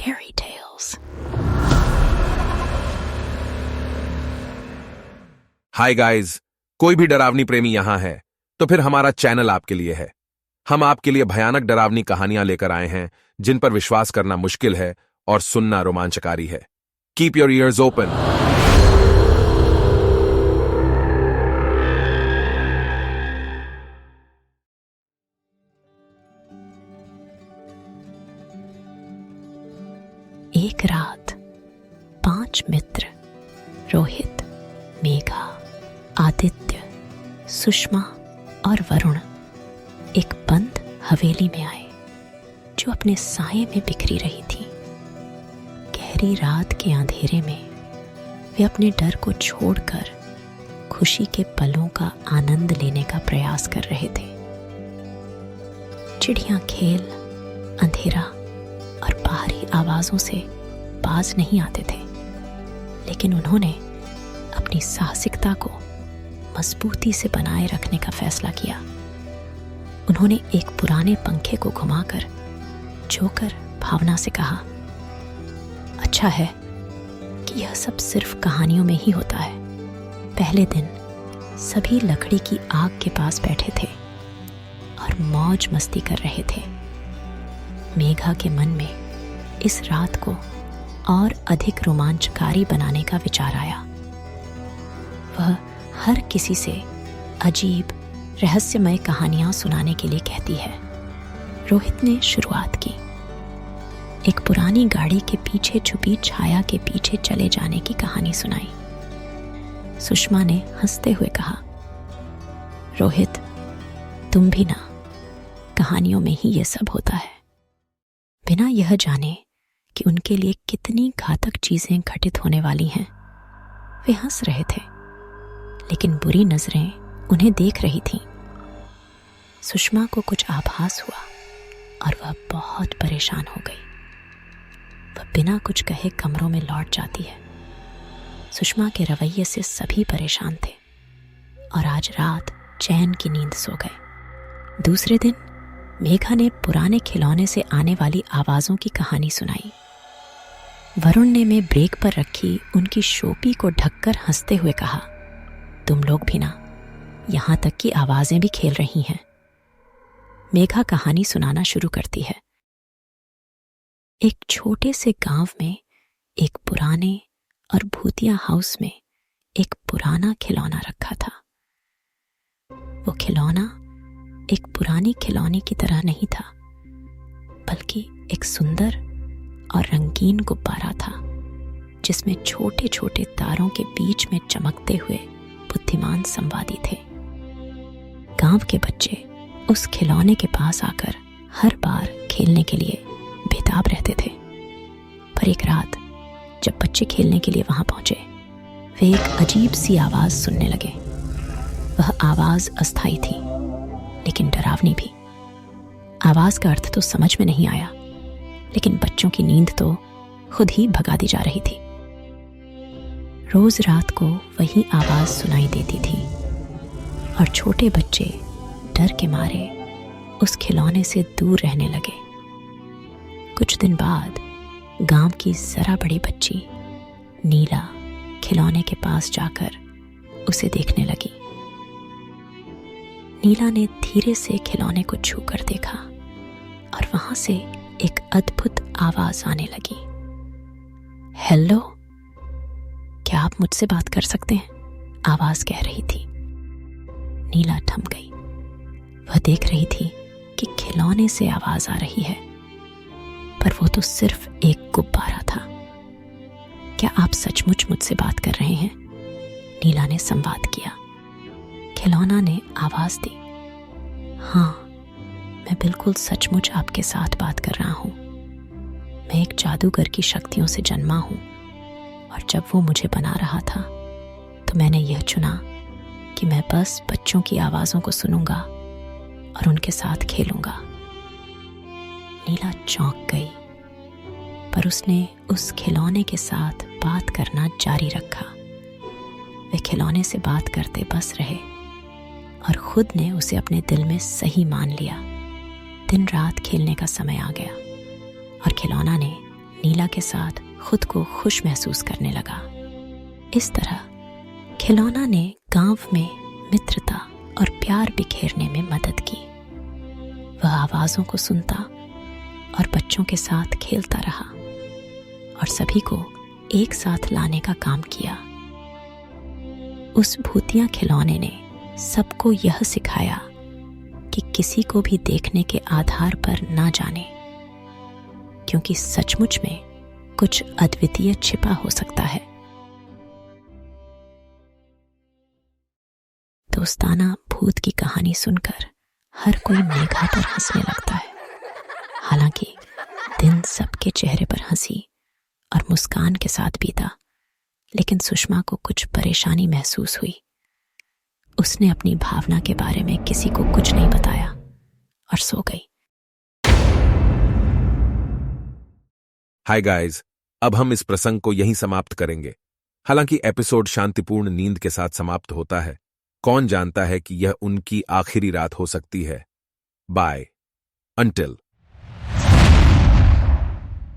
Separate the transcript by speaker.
Speaker 1: fairy tales.
Speaker 2: Hi guys, कोई भी डरावनी प्रेमी यहां है तो फिर हमारा चैनल आपके लिए है। हम आपके लिए भयानक डरावनी कहानियां लेकर आए हैं जिन पर विश्वास करना मुश्किल है और सुनना रोमांचकारी है। Keep your ears open.
Speaker 1: एक रात 5 मित्र रोहित, मेघा, आदित्य, सुषमा और वरुण एक बंद हवेली में आए जो अपने साये में बिखरी रही थी। गहरी रात के अंधेरे में वे अपने डर को छोड़कर खुशी के पलों का आनंद लेने का प्रयास कर रहे थे। चिड़ियां खेल, अंधेरा और बाहरी आवाजों से बाज नहीं आते थे, लेकिन उन्होंने अपनी साहसिकता को मजबूती से बनाए रखने का फैसला किया। उन्होंने एक पुराने पंखे को घुमाकर जोकर भावना से कहा, अच्छा है कि यह सब सिर्फ कहानियों में ही होता है। पहले दिन सभी लकड़ी की आग के पास बैठे थे और मौज मस्ती कर रहे थे। मेघा के मन में इस रात को और अधिक रोमांचकारी बनाने का विचार आया। वह हर किसी से अजीब रहस्यमय कहानियां सुनाने के लिए कहती है। रोहित ने शुरुआत की। एक पुरानी गाड़ी के पीछे छुपी छाया के पीछे चले जाने की कहानी सुनाई। सुषमा ने हंसते हुए कहा, रोहित, तुम भी ना, कहानियों में ही ये सब होता है। बिना यह जाने कि उनके लिए कितनी घातक चीजें घटित होने वाली हैं, वे हंस रहे थे, लेकिन बुरी नजरें उन्हें देख रही थीं। सुषमा को कुछ आभास हुआ और वह बहुत परेशान हो गई। वह बिना कुछ कहे कमरों में लौट जाती है। सुषमा के रवैये से सभी परेशान थे और आज रात चैन की नींद सो गए। दूसरे दिन मेघा ने पुराने खिलौने से आने वाली आवाजों की कहानी सुनाई। वरुण ने में ब्रेक पर रखी उनकी शोपी को ढककर हंसते हुए कहा, तुम लोग भी ना, यहां तक कि आवाजें भी खेल रही हैं। मेघा कहानी सुनाना शुरू करती है। एक छोटे से गांव में एक पुराने और भूतिया हाउस में एक पुराना खिलौना रखा था। वो खिलौना एक पुरानी खिलौने की तरह नहीं था, बल्कि एक सुंदर और रंगीन गुब्बारा था जिसमें छोटे छोटे तारों के बीच में चमकते हुए बुद्धिमान संवादी थे। गांव के बच्चे उस खिलौने के पास आकर हर बार खेलने के लिए बेताब रहते थे। पर एक रात जब बच्चे खेलने के लिए वहां पहुंचे, वे एक अजीब सी आवाज सुनने लगे। वह आवाज अस्थायी थी, लेकिन डरावनी भी। आवाज का अर्थ तो समझ में नहीं आया, लेकिन बच्चों की नींद तो खुद ही भगा दी जा रही थी। रोज रात को वही आवाज सुनाई देती थी और छोटे बच्चे डर के मारे उस खिलौने से दूर रहने लगे। कुछ दिन बाद गांव की जरा बड़ी बच्ची नीला खिलौने के पास जाकर उसे देखने लगी। नीला ने धीरे से खिलौने को छूकर देखा और वहां से एक अद्भुत आवाज आने लगी। हेलो, क्या आप मुझसे बात कर सकते हैं? आवाज कह रही थी। नीला थम गई। वह देख रही थी कि खिलौने से आवाज आ रही है, पर वो तो सिर्फ एक गुब्बारा था। क्या आप सचमुच मुझसे बात कर रहे हैं? नीला ने संवाद किया। खिलौना ने आवाज दी, हाँ, मैं बिल्कुल सचमुच आपके साथ बात कर रहा हूं। मैं एक जादूगर की शक्तियों से जन्मा हूं और जब वो मुझे बना रहा था तो मैंने यह चुना कि मैं बस बच्चों की आवाजों को सुनूंगा और उनके साथ खेलूंगा। नीला चौंक गई, पर उसने उस खिलौने के साथ बात करना जारी रखा। वे खिलौने से बात करते बस रहे और खुद ने उसे अपने दिल में सही मान लिया। दिन रात खेलने का समय आ गया और खिलौना ने नीला के साथ खुद को खुश महसूस करने लगा। इस तरह खिलौना ने गांव में मित्रता और प्यार बिखेरने में मदद की। वह आवाजों को सुनता और बच्चों के साथ खेलता रहा और सभी को एक साथ लाने का काम किया। उस भूतिया खिलौने ने सबको यह सिखाया कि किसी को भी देखने के आधार पर ना जाने, क्योंकि सचमुच में कुछ अद्वितीय छिपा हो सकता है। दोस्ताना भूत की कहानी सुनकर हर कोई मेघा पर हंसने लगता है। हालांकि दिन सबके चेहरे पर हंसी और मुस्कान के साथ बीता, लेकिन सुषमा को कुछ परेशानी महसूस हुई। उसने अपनी भावना के बारे में किसी को कुछ नहीं बताया और सो गई।
Speaker 2: हाय गाइस, अब हम इस प्रसंग को यहीं समाप्त करेंगे। हालांकि एपिसोड शांतिपूर्ण नींद के साथ समाप्त होता है, कौन जानता है कि यह उनकी आखिरी रात हो सकती है। Bye, until.